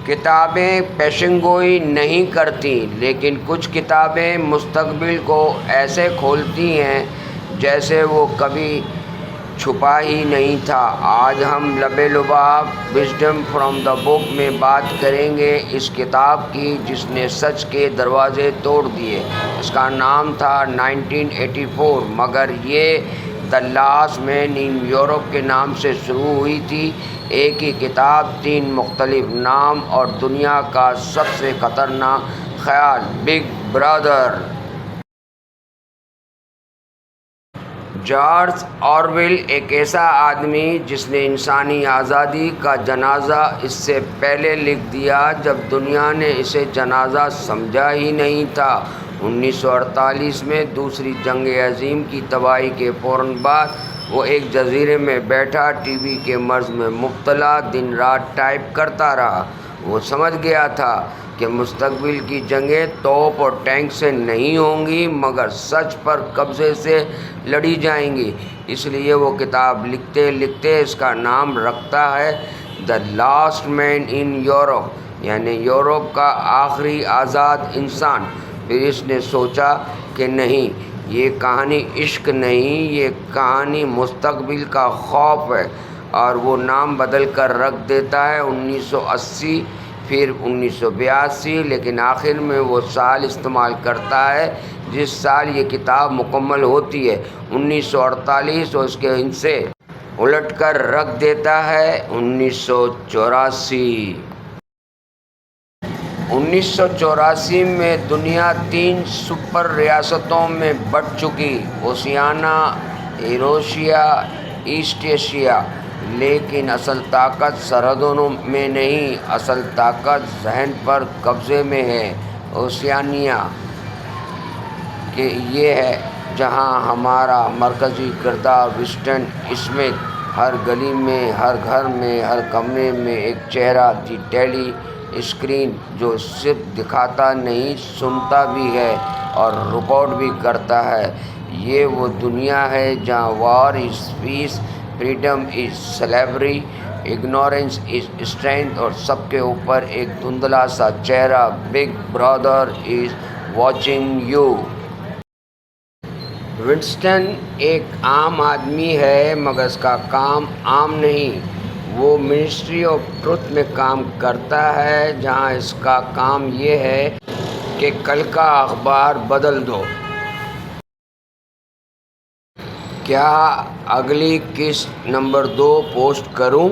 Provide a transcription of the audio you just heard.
کتابیں پیشن گوئی نہیں کرتی، لیکن کچھ کتابیں مستقبل کو ایسے کھولتی ہیں جیسے وہ کبھی چھپا ہی نہیں تھا۔ آج ہم لب لباب وژڈم فرام دا بک میں بات کریں گے اس کتاب کی جس نے سچ کے دروازے توڑ دیے۔ اس کا نام تھا 1984، مگر یہ دی لاسٹ مین ان یورپ کے نام سے شروع ہوئی تھی۔ ایک ہی کتاب، تین مختلف نام اور دنیا کا سب سے خطرناک خیال، بگ برادر۔ جارج آرویل ایک ایسا آدمی جس نے انسانی آزادی کا جنازہ اس سے پہلے لکھ دیا جب دنیا نے اسے جنازہ سمجھا ہی نہیں تھا۔ 1948 میں دوسری جنگ عظیم کی تباہی کے فوراً بعد وہ ایک جزیرے میں بیٹھا ٹی بی کے مرض میں مبتلا دن رات ٹائپ کرتا رہا۔ وہ سمجھ گیا تھا کہ مستقبل کی جنگیں توپ اور ٹینک سے نہیں ہوں گی مگر سچ پر قبضے سے لڑی جائیں گی۔ اس لیے وہ کتاب لکھتے لکھتے اس کا نام رکھتا ہے the last man in Europe, یعنی یورپ کا آخری آزاد انسان۔ پھر اس نے سوچا کہ نہیں، یہ کہانی عشق نہیں، یہ کہانی مستقبل کا خوف ہے، اور وہ نام بدل کر رکھ دیتا ہے 1980، پھر 1982، لیکن آخر میں وہ سال استعمال کرتا ہے جس سال یہ کتاب مکمل ہوتی ہے، 1948، اور اس کے سے الٹ کر رکھ دیتا ہے 1984۔ 1984 میں دنیا 3 سپر ریاستوں میں بٹ چکی، اوشیانیا، ایوراسیا، ایسٹ ایشیا۔ لیکن اصل طاقت سرحدوں میں نہیں، اصل طاقت ذہن پر قبضے میں ہے۔ اوشیانیا کہ یہ ہے جہاں ہمارا مرکزی کردار وٹسن اسمتھ، ہر گلی میں، ہر گھر میں، ہر کمرے میں ایک چہرہ، دی ٹیلی اسکرین، جو صرف دکھاتا نہیں، سنتا بھی ہے اور ریکارڈ بھی کرتا ہے۔ یہ وہ دنیا ہے جہاں war is peace, freedom is slavery, ignorance is strength, اور سب کے اوپر ایک دھندلا سا چہرہ، Big Brother is watching you. Winston ایک عام آدمی ہے مگر اس کا کام عام نہیں۔ وہ منسٹری آف ٹروتھ میں کام کرتا ہے جہاں اس کا کام یہ ہے کہ کل کا اخبار بدل دو۔ کیا اگلی قسط نمبر 2 پوسٹ کروں؟